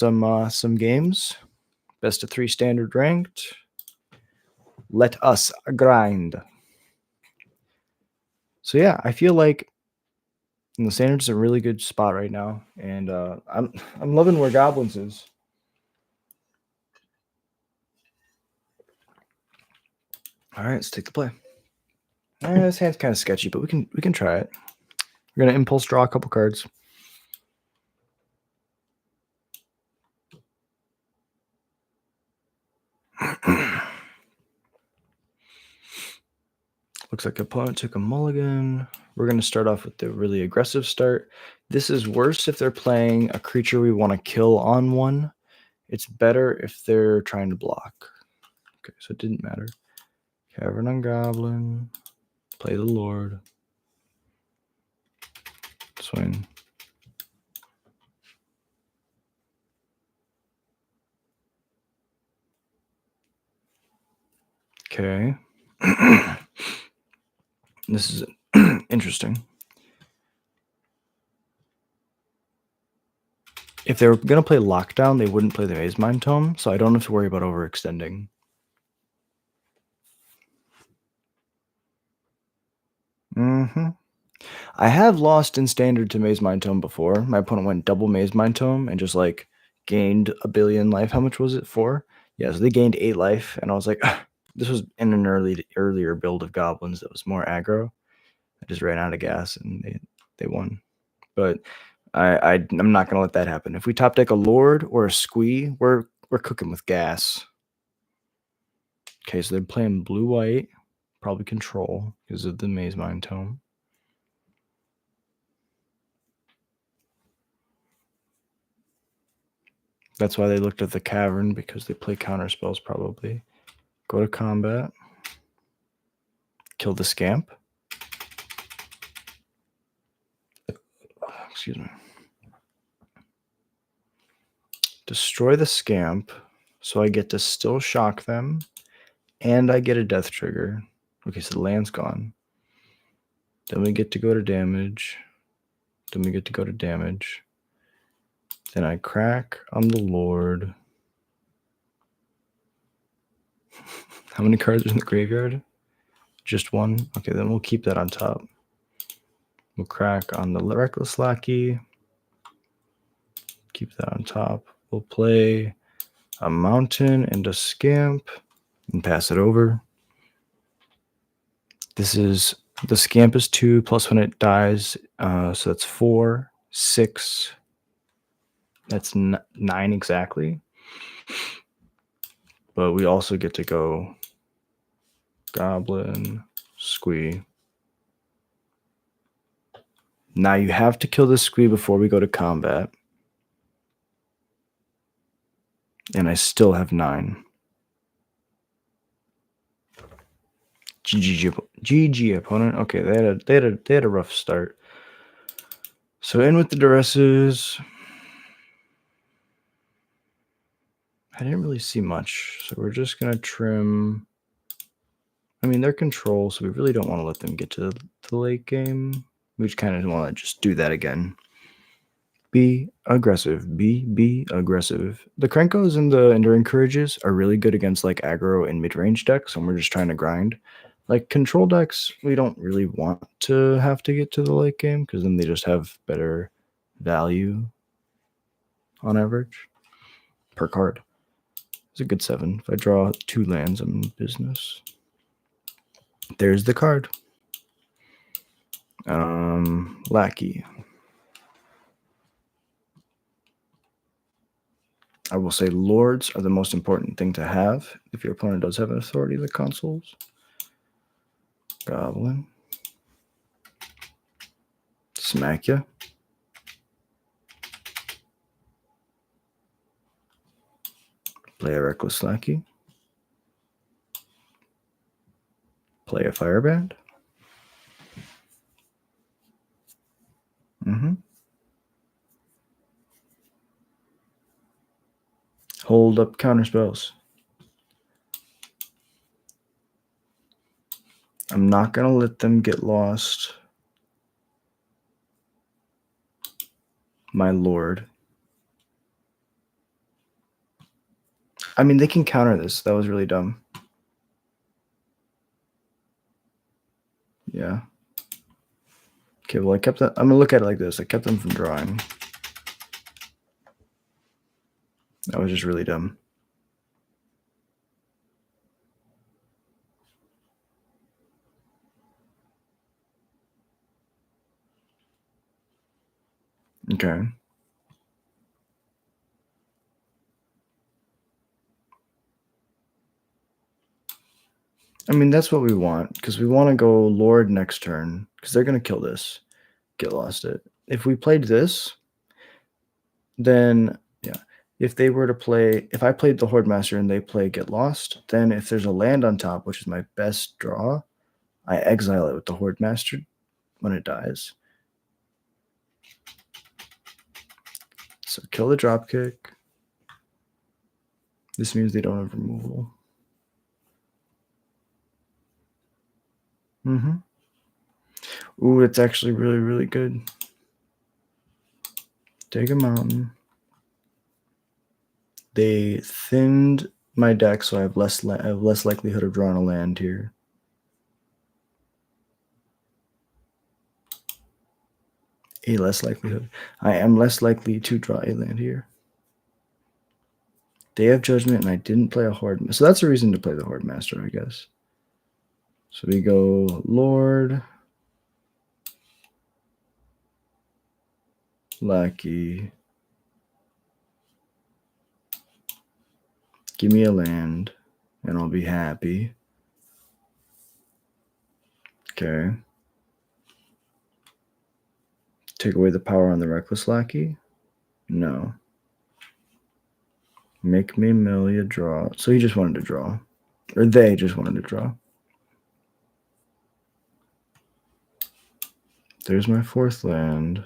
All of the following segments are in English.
some games. Best of 3 standard ranked. Let us grind. So yeah, I feel like the standard's a really good spot right now, and I'm loving where Goblins is. All right, let's take the play. This hand's kind of sketchy, but we can try it. We're gonna impulse draw a couple cards. Looks like opponent took a mulligan. We're going to start off with the really aggressive start. This is worse if they're playing a creature we want to kill on one. It's better if they're trying to block. Okay, so it didn't matter. Cavern on Goblin. Play the Lord. Swing. Okay. This is interesting. If they were going to play Lockdown, they wouldn't play the Maze Mind Tome, so I don't have to worry about overextending. I have lost in Standard to Maze Mind Tome before. My opponent went double Maze Mind Tome and just like gained a billion life. How much was it? 4? Yeah, so they gained 8 life, and I was like, this was in an earlier build of Goblins that was more aggro. I just ran out of gas and they won. But I'm not gonna let that happen. If we top deck a Lord or a Squee, we're cooking with gas. Okay, so they're playing blue-white, probably control because of the Maze Mind Tome. That's why they looked at the Cavern, because they play counter spells probably. Go to combat. Kill the Scamp. Excuse me. Destroy the Scamp, so I get to still shock them, and I get a death trigger. Okay, so the land's gone. Then we get to go to damage. Then we get to go to damage. Then I crack on the Lord. How many cards are in the graveyard? Just 1? Okay, then we'll keep that on top. We'll crack on the Reckless Lackey. Keep that on top. We'll play a Mountain and a Scamp and pass it over. This is, the Scamp is 2 plus when it dies, so that's 4, 6. That's 9 exactly. But we also get to go Goblin, Squee. Now you have to kill the Squee before we go to combat. And I still have 9. GG opponent. Okay, they had a rough start. So in with the Duresses. I didn't really see much, so we're just gonna trim. I mean, they're control, so we really don't want to let them get to the late game. We just kind of want to just do that again. Be aggressive. Be aggressive. The Krenkos and the Enduring Courages are really good against like aggro and mid-range decks, and we're just trying to grind. Like control decks, we don't really want to have to get to the late game because then they just have better value on average per card. It's a good 7. If I draw 2 lands, I'm in business. There's the card. Lackey. I will say Lords are the most important thing to have if your opponent does have an authority of the consoles. Goblin. Smack ya. Play a Reckless Lackey. Play a Fireband. Hold up counter spells. I'm not going to let them get lost. My Lord. I mean, they can counter this. That was really dumb. Yeah. Okay, well, I kept that. I'm going to look at it like this. I kept them from drawing. That was just really dumb. Okay. I mean, that's what we want, because we want to go Lord next turn, because they're going to kill this. Get lost it. If we played this, then, yeah. If they were to play, if I played the Horde Master and they play Get Lost, then if there's a land on top, which is my best draw, I exile it with the Horde Master when it dies. So kill the dropkick. This means they don't have removal. Ooh, it's actually really, really good. Take a mountain. They thinned my deck, so I have less likelihood of drawing a land here. A less likelihood. I am less likely to draw a land here. Day of Judgment, and I didn't play a Horde. So that's a reason to play the Horde Master, I guess. So we go Lord, Lackey. Give me a land, and I'll be happy. Okay. Take away the power on the Reckless Lackey? No. Make me Amelia draw. So he just wanted to draw. Or they just wanted to draw. There's my fourth land.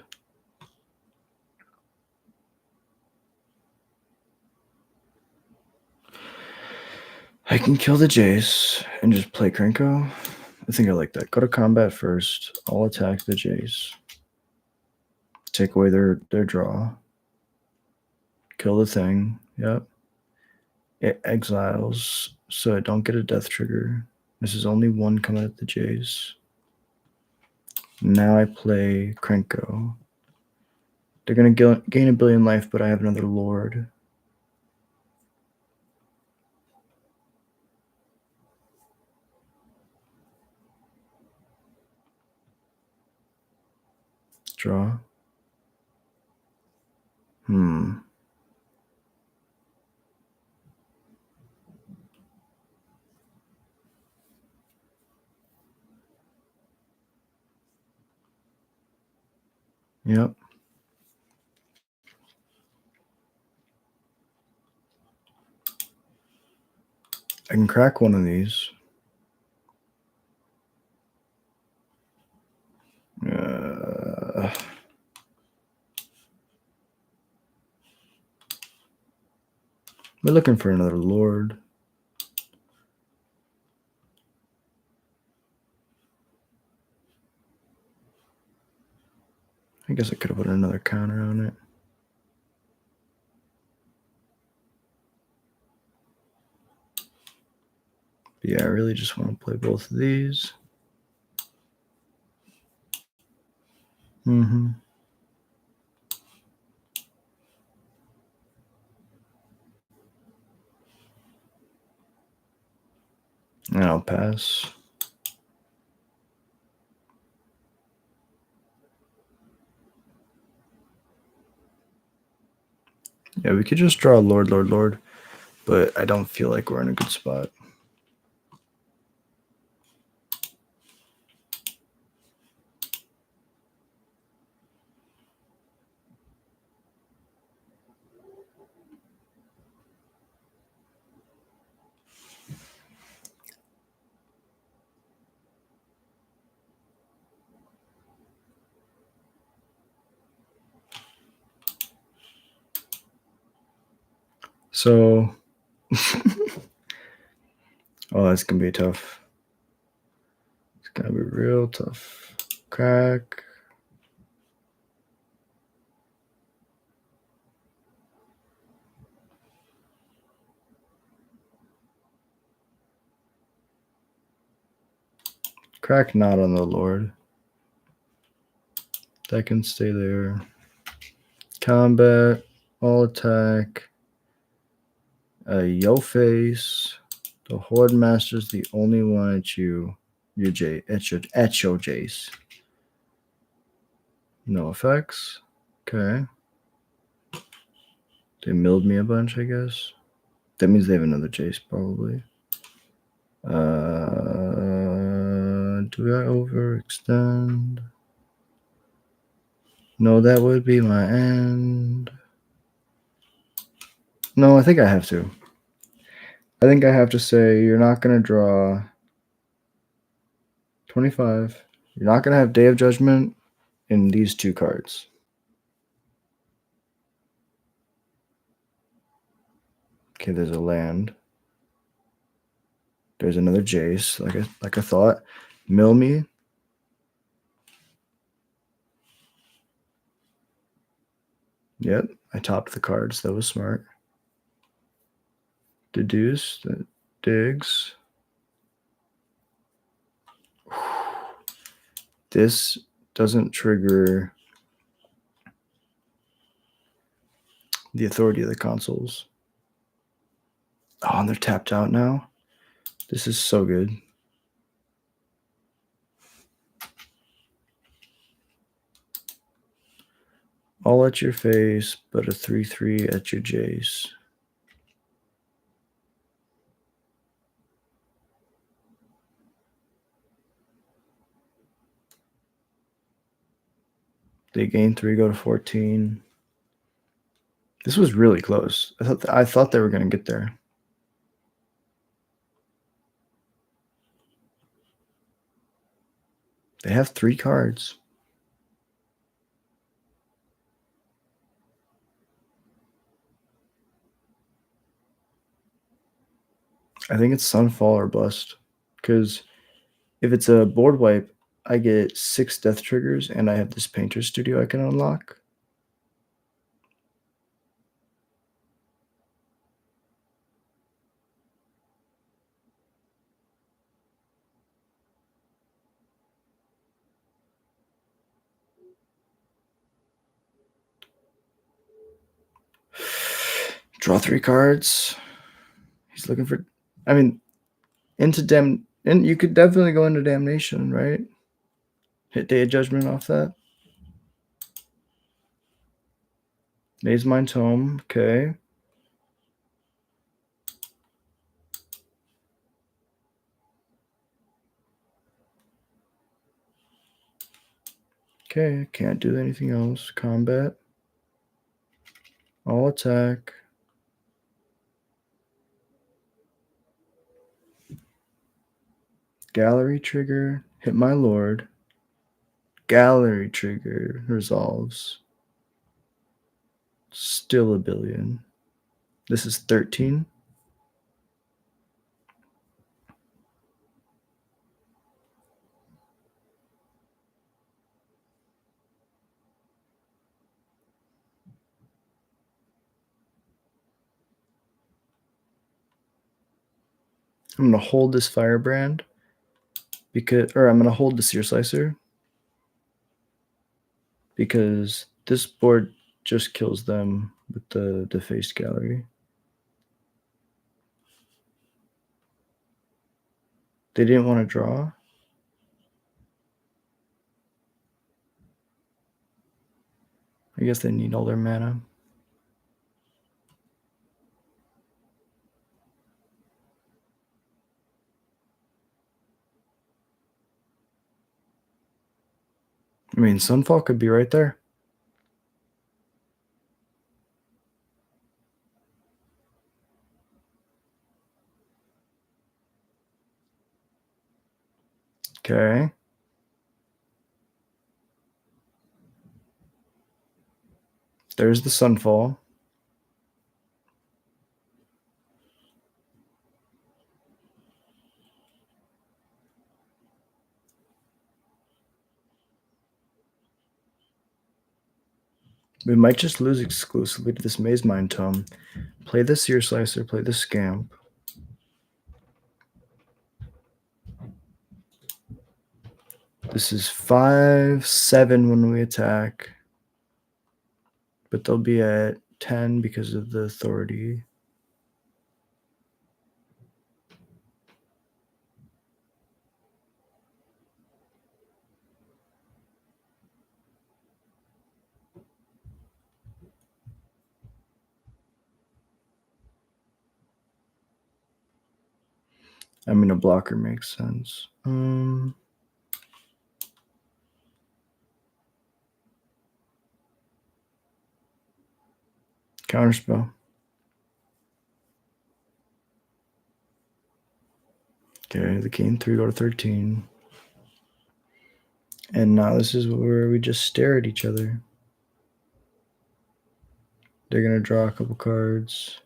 I can kill the Jace and just play Krenko. I think I like that. Go to combat first. I'll attack the Jace. Take away their draw. Kill the thing. Yep. It exiles, so I don't get a death trigger. This is only one coming at the Jace. Now I play Krenko. They're going to gain a billion life, but I have another Lord. Draw. Yep. I can crack one of these. We're looking for another Lord. I guess I could have put another counter on it. But yeah, I really just want to play both of these. And I'll pass. Yeah, we could just draw Lord, but I don't feel like we're in a good spot. So, oh, that's going to be tough. It's going to be real tough. Crack. Crack not on the Lord. That can stay there. Combat, all attack. Yo face. The Horde Master's the only one at you. Your at your Jace. No effects. Okay. They milled me a bunch, I guess. That means they have another Jace, probably. Do I overextend? No, that would be my end. No, I think I have to. I think I have to say you're not going to draw 25. You're not going to have Day of Judgment in these two cards. Okay, there's a land. There's another Jace, like I thought. Mill me. Yep, I topped the cards. That was smart. Deduce, that digs. This doesn't trigger the authority of the consoles. Oh, and they're tapped out now. This is so good. All at your face, but a 3/3 at your Jace. They gain 3, go to 14. This was really close. I thought they were going to get there. They have 3 cards. I think it's Sunfall or Bust. Because if it's a board wipe, I get 6 death triggers, and I have this Painter Studio I can unlock. Draw 3 cards. He's looking for... I mean, and you could definitely go into Damnation, right? Hit Day of Judgment off that. Maze Mind Tome. Okay. Okay, can't do anything else. Combat. All attack. Gallery trigger. Hit my Lord. Gallery trigger resolves. Still a billion. This is 13. I'm going to hold this Firebrand I'm going to hold the Seer Slicer because this board just kills them with the defaced gallery. They didn't want to draw. I guess they need all their mana. I mean, Sunfall could be right there. Okay. There's the Sunfall. We might just lose exclusively to this Maze Mind Tome. Play the Seer Slicer, play the Scamp. This is 5-7 when we attack, but they'll be at 10 because of the authority. I mean, a blocker makes sense. Counterspell. Okay, the king 3 go to 13. And now this is where we just stare at each other. They're going to draw a couple cards.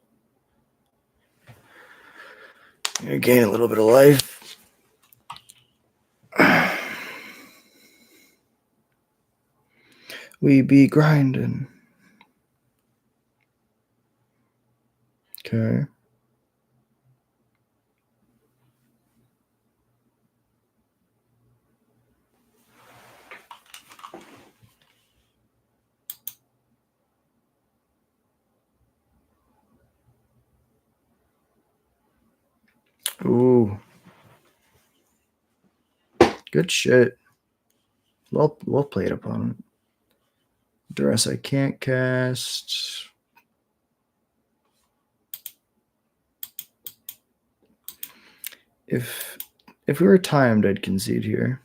Gain a little bit of life. We be grinding. Okay. Ooh. Good shit. Well played, opponent. Duress I can't cast. If we were timed, I'd concede here.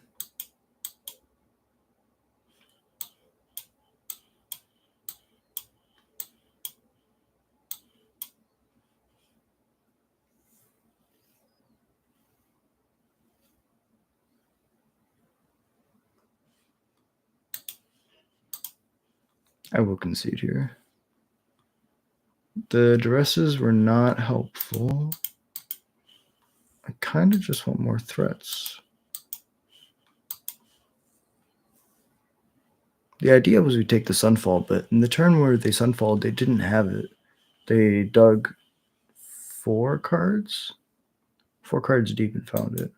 I will concede here. The duresses were not helpful. I kind of just want more threats. The idea was we take the Sunfall, but in the turn where they Sunfall, they didn't have it. They dug 4 cards? 4 cards deep and found it.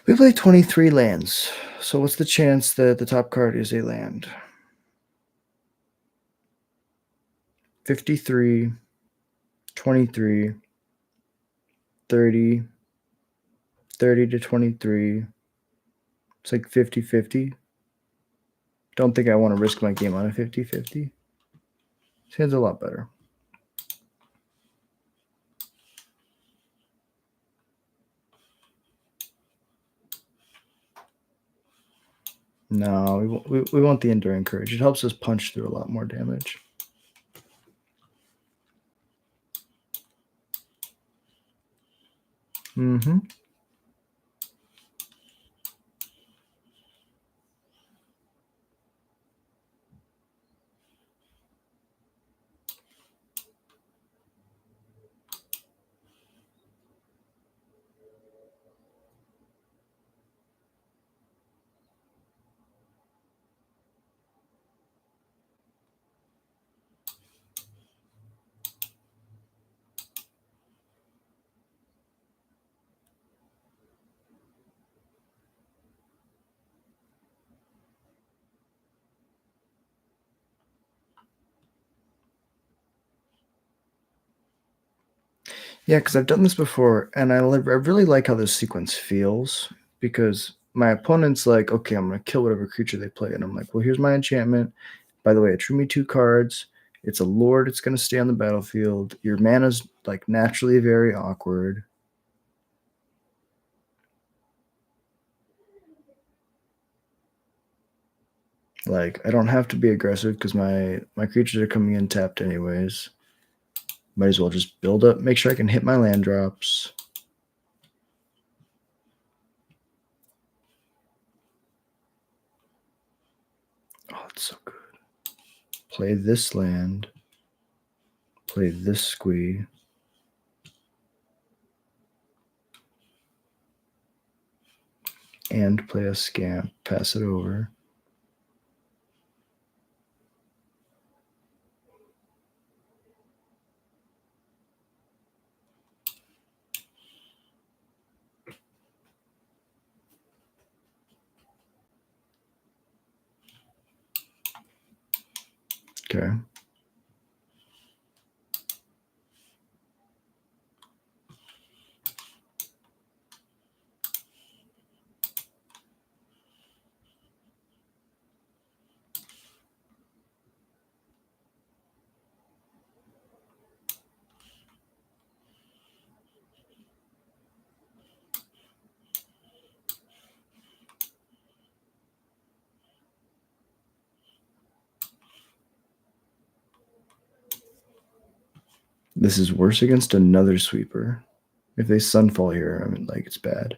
We play 23 lands. So what's the chance that the top card is a land? 53, 23, 30, 30 to 23. It's like 50-50. Don't think I want to risk my game on a 50-50. This hand's a lot better. No, we want the Enduring Courage. It helps us punch through a lot more damage. Mm-hmm. Yeah, because I've done this before, and I really like how this sequence feels, because my opponent's like, okay, I'm going to kill whatever creature they play, and I'm like, well, here's my enchantment. By the way, it drew me 2 cards. It's a lord. It's going to stay on the battlefield. Your mana's like naturally very awkward. Like, I don't have to be aggressive because my creatures are coming in tapped anyways. Might as well just build up, make sure I can hit my land drops. Oh, it's so good. Play this land. Play this squee. and play a scamp, pass it over. Okay. This is worse against another sweeper. If they sunfall here, I mean, like, it's bad.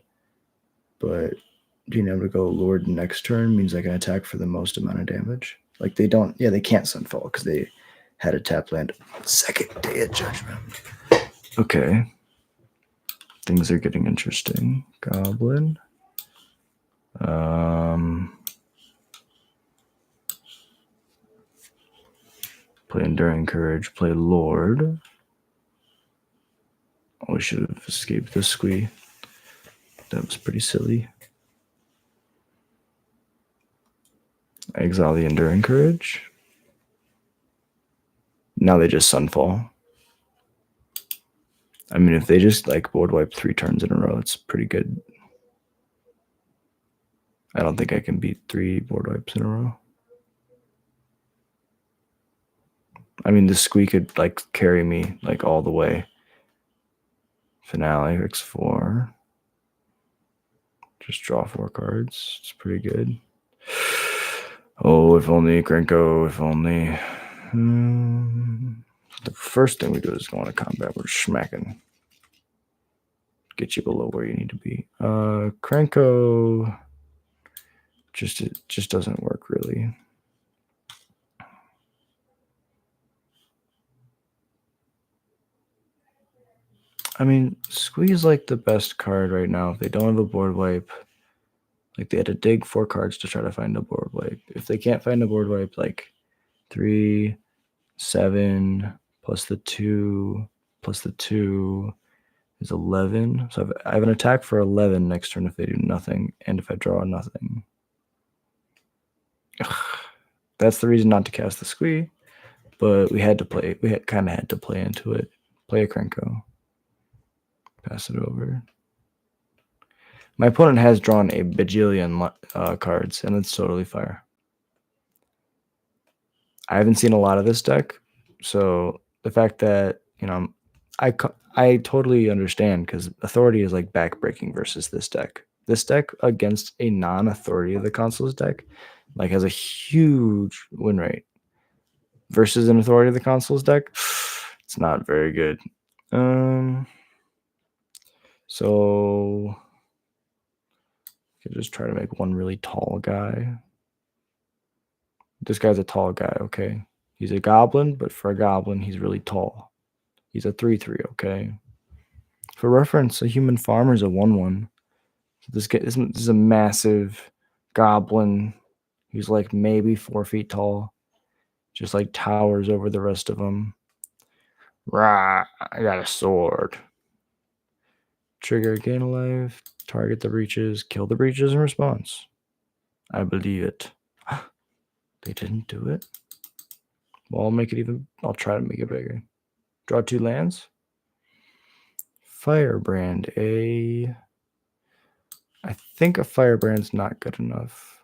But being able to go Lord next turn means I can attack for the most amount of damage. Like, they don't, yeah, they can't sunfall because they had a tap land. Second Day of Judgment. Okay. Things are getting interesting. Goblin. Play Enduring Courage. Play Lord. Oh, we should have escaped the squee. That was pretty silly. Exile the Enduring Courage. Now they just sunfall. I mean, if they just like board wipe 3 turns in a row, it's pretty good. I don't think I can beat 3 board wipes in a row. I mean, the squee could like carry me like all the way. Finale, X4. Just draw 4 cards. It's pretty good. Oh, if only, Krenko, if only. The first thing we do is go into combat. We're smacking. Get you below where you need to be. Krenko just doesn't work really. I mean, Squeeze like the best card right now. If they don't have a board wipe, like they had to dig 4 cards to try to find a board wipe. If they can't find a board wipe, like 3, 7 plus the 2 plus the 2 is 11. So I have an attack for 11 next turn if they do nothing, and if I draw nothing. Ugh. That's the reason not to cast the squee, but we had to play. We kind of had to play into it. Play a Krenko. Pass it over. My opponent has drawn a bajillion cards, and it's totally fire. I haven't seen a lot of this deck, so the fact that, you know, I totally understand because Authority is like backbreaking versus this deck. This deck against a non-Authority of the Consoles deck like has a huge win rate versus an Authority of the Consoles deck. It's not very good. So I could just try to make one really tall guy. This guy's a tall guy, okay? He's a goblin, but for a goblin, he's really tall. He's a 3/3, okay? For reference, a human farmer is a 1/1. So this is a massive goblin. He's like maybe 4 feet tall, just like towers over the rest of them. Rah! I got a sword. Trigger, gain a life, target the breaches, kill the breaches in response. I believe it. They didn't do it. Well, I'll try to make it bigger. Draw 2 lands. Firebrand, I think a Firebrand's not good enough.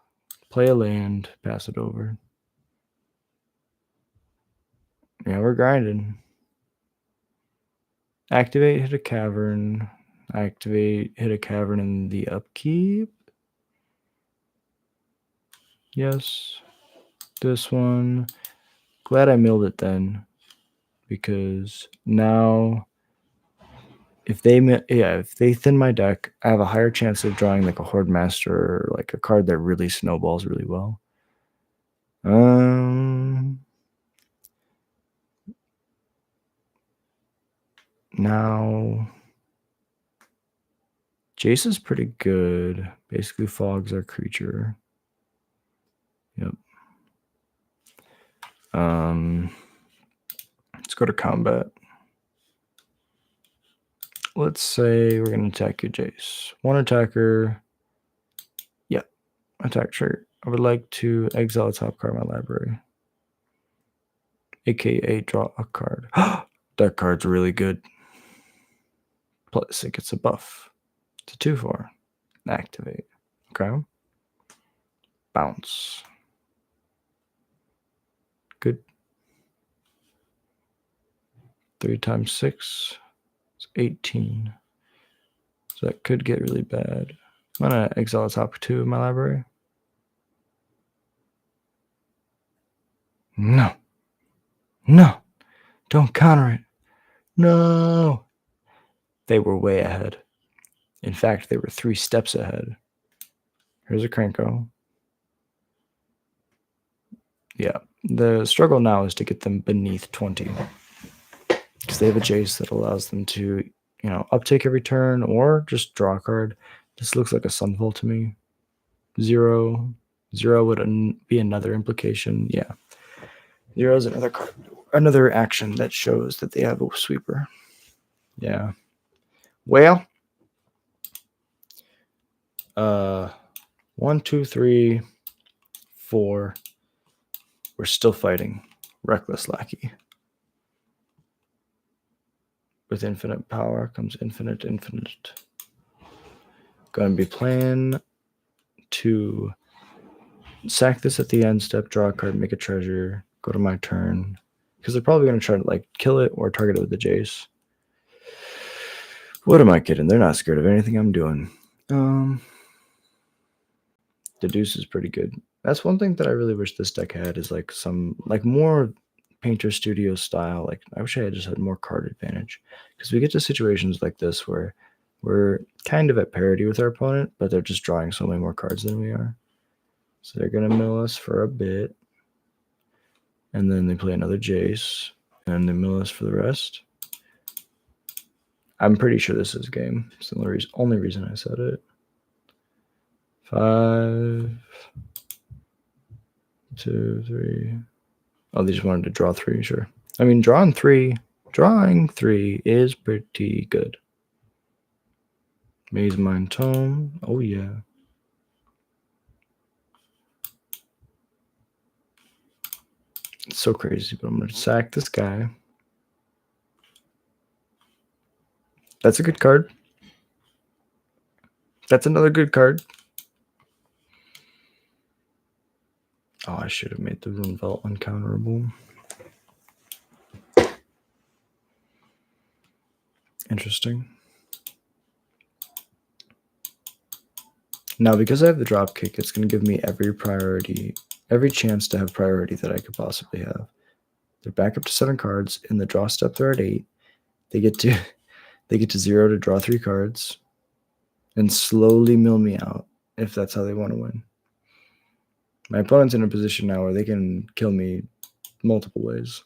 Play a land, pass it over. Yeah, we're grinding. Activate, hit a cavern. Activate, hit a cavern in the upkeep. Yes. This one. Glad I milled it then, because now if they thin my deck, I have a higher chance of drawing like a Horde Master or like a card that really snowballs really well. Now Jace is pretty good. Basically fogs our creature. Yep. Let's go to combat. Let's say we're going to attack you, Jace. One attacker. Yep. Attack trigger. I would like to exile a top card of my library. AKA draw a card. That card's really good. Plus it gets a buff. It's a 2/4. Activate. Okay. Bounce. Good. 3 times 6 is 18. So that could get really bad. I'm going to exile the top 2 of my library. No. No. Don't counter it. No. They were way ahead. In fact, they were 3 steps ahead. Here's a Krenko. Yeah. The struggle now is to get them beneath 20. Because they have a Jace that allows them to, uptake every turn or just draw a card. This looks like a Sunfall to me. 0. 0 would be another implication. Yeah. 0 is another card. Another action that shows that they have a sweeper. Yeah. Well. 1, 2, 3, 4. We're still fighting. Reckless Lackey. With infinite power comes infinite. Going to be playing to sack this at the end step, draw a card, make a treasure, go to my turn. Because they're probably going to try to kill it or target it with the Jace. What am I kidding? They're not scared of anything I'm doing. The deuce is pretty good. That's one thing that I really wish this deck had is some more Painter Studio style. I wish I had just had more card advantage, because we get to situations like this where we're kind of at parity with our opponent, but they're just drawing so many more cards than we are. So they're gonna mill us for a bit, and then they play another Jace, and they mill us for the rest. I'm pretty sure this is game. It's the only reason I said it. 5, 2, 3. Oh, they just wanted to draw 3, sure. I mean, drawing 3 is pretty good. Maze Mind Tome. Oh, yeah. It's so crazy, but I'm going to sack this guy. That's a good card. That's another good card. Oh, I should have made the Rune Vault uncounterable. Interesting. Now, because I have the drop kick, it's going to give me every chance to have priority that I could possibly have. They're back up to 7 cards. In the draw step, they're at 8. They get to 0 to draw 3 cards and slowly mill me out if that's how they want to win. My opponent's in a position now where they can kill me multiple ways.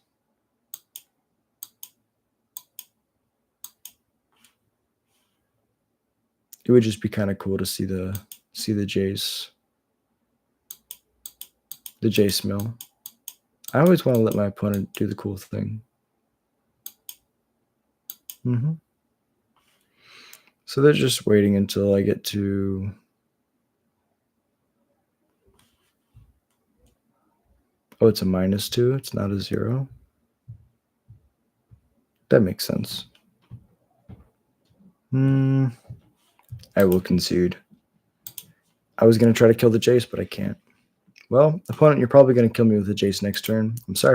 It would just be kind of cool to see the Jace. The Jace mill. I always want to let my opponent do the cool thing. So they're just waiting until I get to... Oh, it's a -2. It's not a 0. That makes sense. I will concede. I was going to try to kill the Jace, but I can't. Well, opponent, you're probably going to kill me with the Jace next turn. I'm sorry for